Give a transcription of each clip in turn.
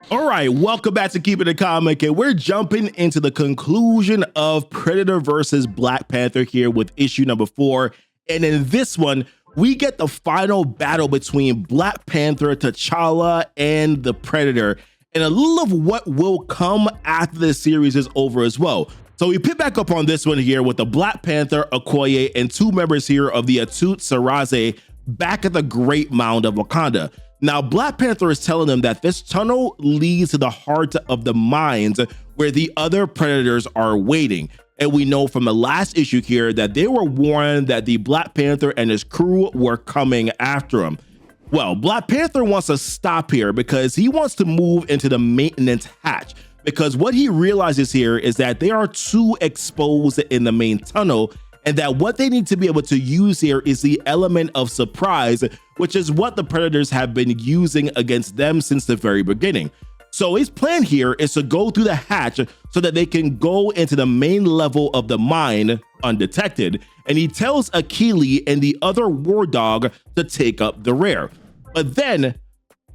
All right, welcome back to Keepin' the Comic, and we're jumping into the conclusion of Predator versus Black Panther here with issue number 4. And in this one, we get the final battle between Black Panther, T'Challa, and the Predator, and a little of what will come after the series is over as well. So we pick back up on this one here with the Black Panther, Okoye, and 2 members here of the Atut Saraze back at the Great Mound of Wakanda. Now, Black Panther is telling them that this tunnel leads to the heart of the mines where the other predators are waiting. And we know from the last issue here that they were warned that the Black Panther and his crew were coming after him. Well, Black Panther wants to stop here because he wants to move into the maintenance hatch, because what he realizes here is that they are too exposed in the main tunnel, and that what they need to be able to use here is the element of surprise, which is what the predators have been using against them since the very beginning. So his plan here is to go through the hatch so that they can go into the main level of the mine undetected. And he tells Akili and the other war dog to take up the rear. But then,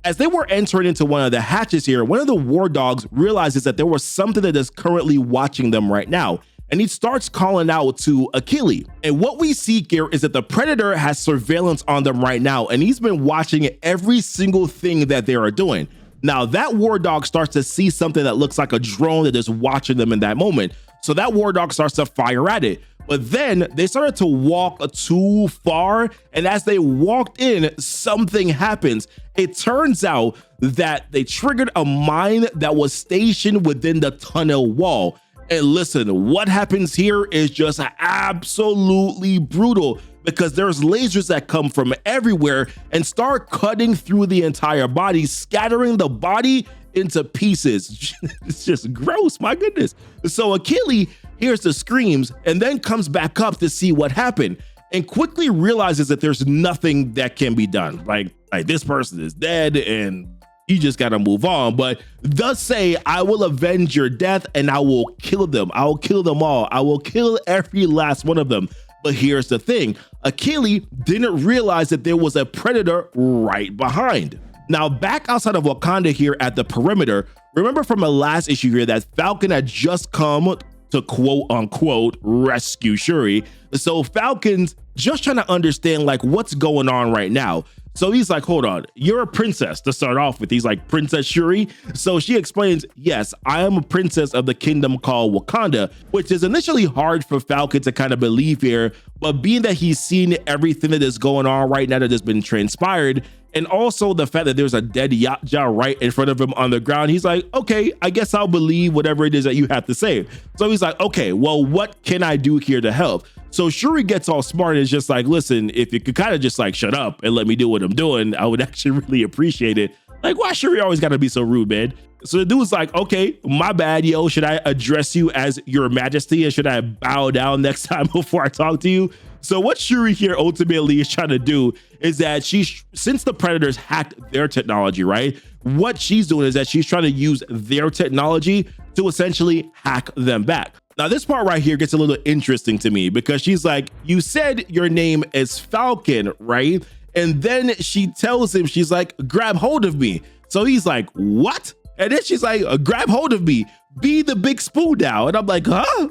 as they were entering into one of the hatches here, one of the war dogs realizes that there was something that is currently watching them right now. And he starts calling out to Akili. And what we see here is that the Predator has surveillance on them right now, and he's been watching every single thing that they are doing. Now, that war dog starts to see something that looks like a drone that is watching them in that moment. So that war dog starts to fire at it. But then they started to walk too far, and as they walked in, something happens. It turns out that they triggered a mine that was stationed within the tunnel wall. And listen, what happens here is just absolutely brutal, because there's lasers that come from everywhere and start cutting through the entire body, scattering the body into pieces. It's just gross, my goodness. So Akili hears the screams and then comes back up to see what happened and quickly realizes that there's nothing that can be done. Like this person is dead and you just gotta move on. But does say, I will avenge your death and I will kill them. I will kill them all. I will kill every last one of them. But here's the thing, Akili didn't realize that there was a predator right behind. Now, back outside of Wakanda here at the perimeter, remember from the last issue here that Falcon had just come to quote unquote rescue Shuri. So Falcon's just trying to understand like what's going on right now. So he's like, hold on, you're a princess to start off with. He's like, Princess Shuri? So she explains, yes, I am a princess of the kingdom called Wakanda, which is initially hard for Falcon to kind of believe here, but being that he's seen everything that is going on right now that has been transpired, and also the fact that there's a dead Yatja right in front of him on the ground, he's like, okay, I guess I'll believe whatever it is that you have to say. So he's like, okay, well, what can I do here to help? So Shuri gets all smart and is just like, listen, if you could kind of just like shut up and let me do what I'm doing, I would actually really appreciate it. Like, why Shuri always gotta be so rude, man? So the dude's like, okay, my bad, yo. Should I address you as your majesty and should I bow down next time before I talk to you? So what Shuri here ultimately is trying to do is that since the predators hacked their technology, right? What she's doing is that she's trying to use their technology to essentially hack them back. Now, this part right here gets a little interesting to me because she's like, you said your name is Falcon, right? And then she tells him, she's like, grab hold of me. So he's like, what? And then she's like, grab hold of me, be the big spoon now. And I'm like, huh?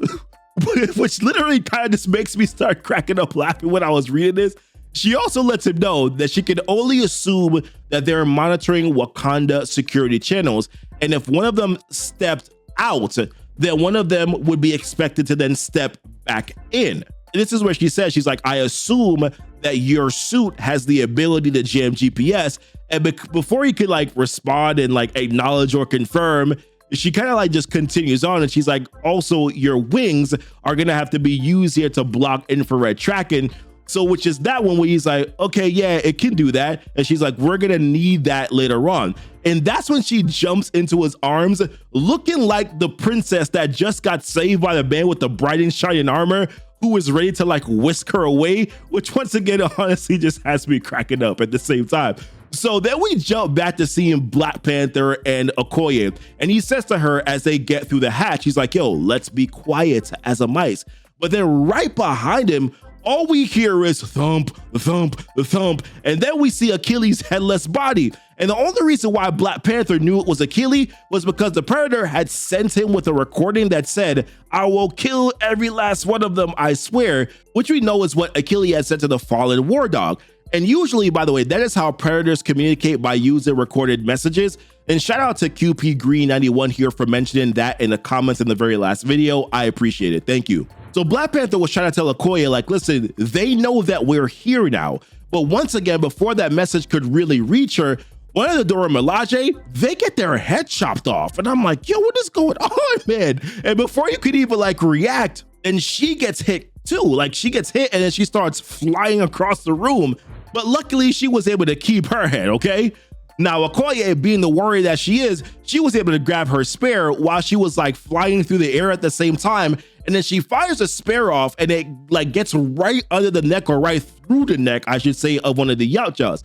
Which literally kind of just makes me start cracking up laughing when I was reading this. She also lets him know that she can only assume that they're monitoring Wakanda security channels. And if one of them stepped out, then one of them would be expected to then step back in. And this is where she says, she's like, I assume that your suit has the ability to jam GPS. And before he could like respond and like acknowledge or confirm, she kind of like just continues on and she's like, also your wings are gonna have to be used here to block infrared tracking. So which is that one where he's like, okay, yeah, it can do that. And she's like, we're gonna need that later on. And that's when she jumps into his arms, looking like the princess that just got saved by the man with the bright and shining armor, who is ready to like whisk her away, which once again, honestly just has me cracking up at the same time. So then we jump back to seeing Black Panther and Okoye, and he says to her as they get through the hatch, he's like, yo, let's be quiet as a mice. But then right behind him, all we hear is thump, thump, thump, and then we see Achilles' headless body. And the only reason why Black Panther knew it was Achilles was because the Predator had sent him with a recording that said, "I will kill every last one of them, I swear," which we know is what Achilles had said to the fallen war dog. And usually, by the way, that is how Predators communicate, by using recorded messages. And shout out to QP Green 91 here for mentioning that in the comments in the very last video. I appreciate it. Thank you. So Black Panther was trying to tell Okoye, like, listen, they know that we're here now. But once again, before that message could really reach her, one of the Dora Milaje, they get their head chopped off. And I'm like, yo, what is going on, man? And before you could even like react, and she gets hit too. Like, she gets hit and then she starts flying across the room. But luckily she was able to keep her head, okay? Now, Okoye, being the warrior that she is, she was able to grab her spear while she was like flying through the air at the same time. And then she fires a spear off and it like gets right under the neck, or right through the neck, I should say, of one of the Yautjas.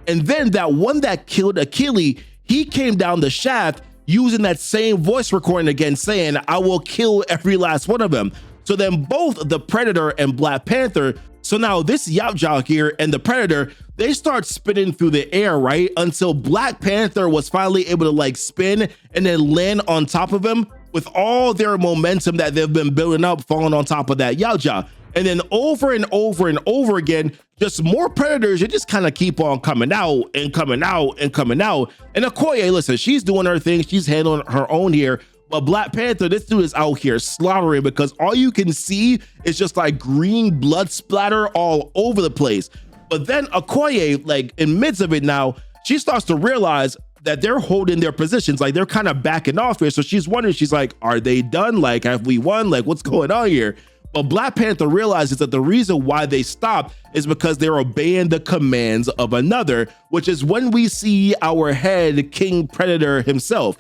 And then that one that killed Achilles, he came down the shaft using that same voice recording again, saying, "I will kill every last one of them." So then both the Predator and Black Panther, so now this Yautja here and the Predator, they start spinning through the air, right? Until Black Panther was finally able to like spin and then land on top of him with all their momentum that they've been building up, falling on top of that Yautja. And then over and over and over again, just more Predators, they just kind of keep on coming out and coming out and coming out. And Okoye, listen, she's doing her thing. She's handling her own here. But Black Panther, this dude is out here slaughtering, because all you can see is just like green blood splatter all over the place. But then Okoye, like in midst of it now, she starts to realize that they're holding their positions, like they're kind of backing off here. So she's wondering, she's like, are they done? Like, have we won? Like, what's going on here? But Black Panther realizes that the reason why they stopped is because they're obeying the commands of another, which is when we see our head King Predator himself.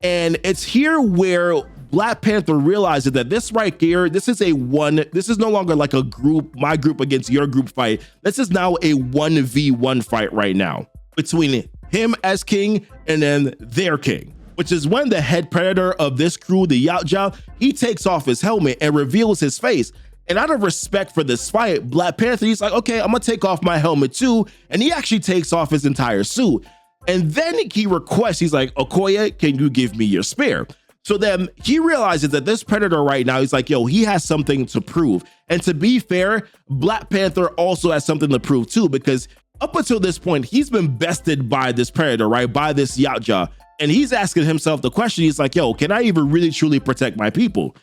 And it's here where Black Panther realizes that this right here, this is no longer like a group, my group against your group fight. This is now a 1v1 fight right now between him as king and then their king, which is when the head Predator of this crew, the Yautja, he takes off his helmet and reveals his face. And out of respect for this fight, Black Panther, he's like, okay, I'm gonna take off my helmet too. And he actually takes off his entire suit. And then he requests, he's like, Okoye, can you give me your spear? So then he realizes that this Predator right now, he's like, yo, he has something to prove. And to be fair, Black Panther also has something to prove too, because up until this point, he's been bested by this Predator, right? By this Yautja. And he's asking himself the question, he's like, yo, can I even really truly protect my people?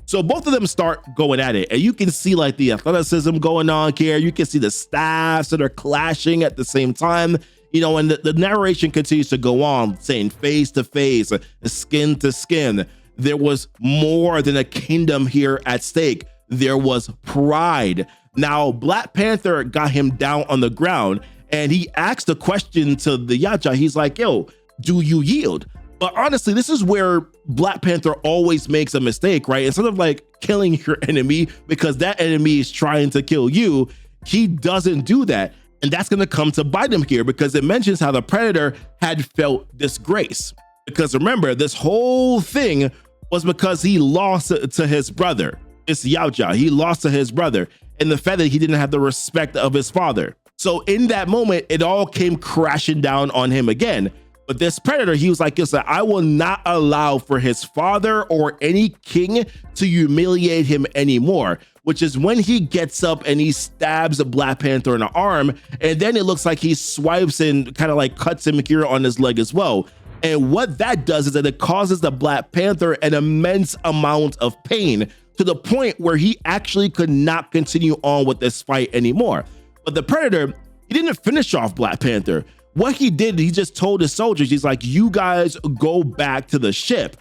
So both of them start going at it. And you can see like the athleticism going on here. You can see the staffs that are clashing at the same time. You know, and the narration continues to go on, saying face to face, skin to skin. There was more than a kingdom here at stake. There was pride. Now, Black Panther got him down on the ground and he asked the question to the Yautja. He's like, yo, do you yield? But honestly, this is where Black Panther always makes a mistake, right? Instead of like killing your enemy because that enemy is trying to kill you, he doesn't do that. And that's going to come to bite him here, because it mentions how the Predator had felt disgrace. Because remember, this whole thing was because he lost to his brother. It's Yautja. He lost to his brother, and the fact that he didn't have the respect of his father. So in that moment, it all came crashing down on him again. But this Predator, he was like, listen, I will not allow for his father or any king to humiliate him anymore. Which is when he gets up and he stabs a Black Panther in the arm. And then it looks like he swipes and kind of like cuts him here on his leg as well. And what that does is that it causes the Black Panther an immense amount of pain, to the point where he actually could not continue on with this fight anymore. But the Predator, he didn't finish off Black Panther. What he did, he just told his soldiers, he's like, you guys go back to the ship.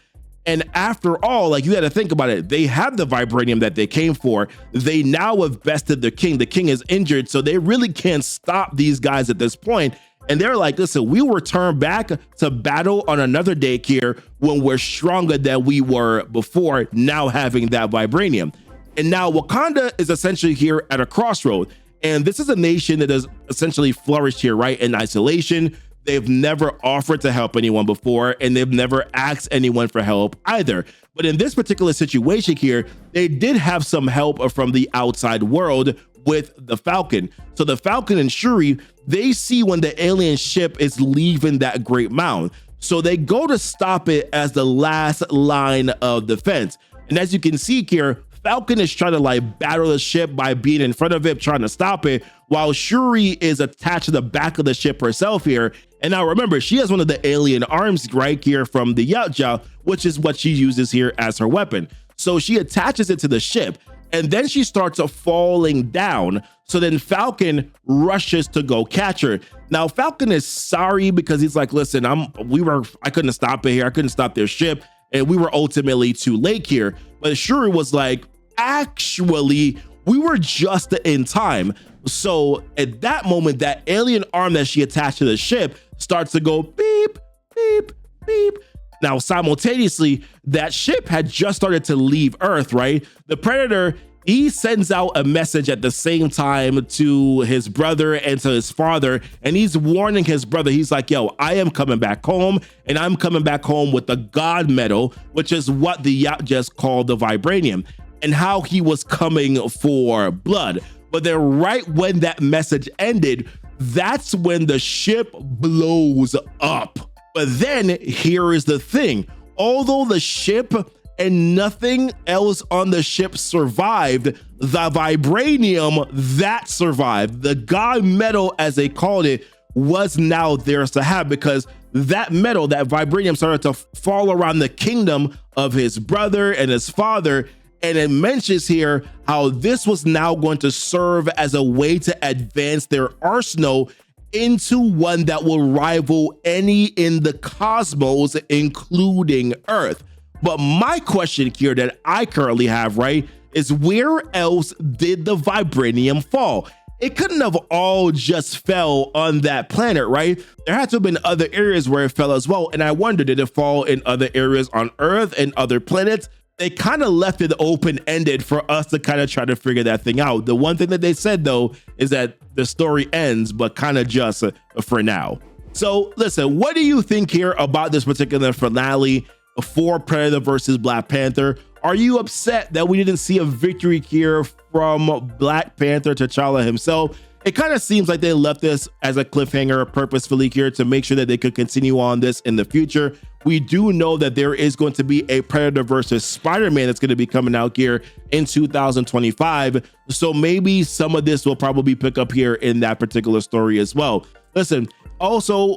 And after all, like, you got to think about it. They have the vibranium that they came for. They now have bested the king. The king is injured, so they really can't stop these guys at this point. And they're like, listen, we will return back to battle on another day here when we're stronger than we were before, now having that vibranium. And now Wakanda is essentially here at a crossroad. And this is a nation that has essentially flourished here, right? In isolation. They've never offered to help anyone before, and they've never asked anyone for help either. But in this particular situation here, they did have some help from the outside world with the Falcon. So the Falcon and Shuri, they see when the alien ship is leaving that Great Mound. So they go to stop it as the last line of defense. And as you can see here, Falcon is trying to like battle the ship by being in front of it, trying to stop it, while Shuri is attached to the back of the ship herself here. And now remember, she has one of the alien arms right here from the Yautja, which is what she uses here as her weapon. So she attaches it to the ship, and then she starts falling down. So then Falcon rushes to go catch her. Now Falcon is sorry because he's like, listen, I couldn't stop it here. I couldn't stop their ship, and we were ultimately too late here. But Shuri was like, actually, we were just in time. So at that moment, that alien arm that she attached to the ship starts to go beep, beep, beep. Now, simultaneously, that ship had just started to leave Earth, right? The Predator, he sends out a message at the same time to his brother and to his father, and he's warning his brother. He's like, yo, I am coming back home, and I'm coming back home with the God Metal, which is what the yacht just called the Vibranium, and how he was coming for blood. But then right when that message ended, that's when the ship blows up. But then here is the thing. Although the ship and nothing else on the ship survived, the Vibranium that survived, the God Metal as they called it, was now theirs to have, because that metal, that Vibranium, started to fall around the kingdom of his brother and his father. And it mentions here how this was now going to serve as a way to advance their arsenal into one that will rival any in the cosmos, including Earth. But my question here that I currently have, right, is where else did the Vibranium fall? It couldn't have all just fell on that planet, right? There had to have been other areas where it fell as well. And I wonder, did it fall in other areas on Earth and other planets? They kind of left it open-ended for us to kind of try to figure that thing out. The one thing that they said, though, is that the story ends, but kind of just for now. So listen, what do you think here about this particular finale for Predator versus Black Panther? Are you upset that we didn't see a victory here from Black Panther T'Challa himself? It kind of seems like they left this as a cliffhanger purposefully here to make sure that they could continue on this in the future. We do know that there is going to be a Predator versus Spider-Man that's going to be coming out here in 2025. So maybe some of this will probably pick up here in that particular story as well. Listen, also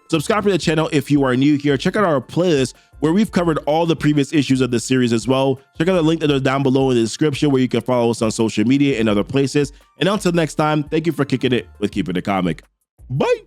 subscribe to the channel if you are new here. Check out our playlist where we've covered all the previous issues of the series as well. Check out the link that is down below in the description where you can follow us on social media and other places. And until next time, thank you for kicking it with Keepin' It Comic. Bye.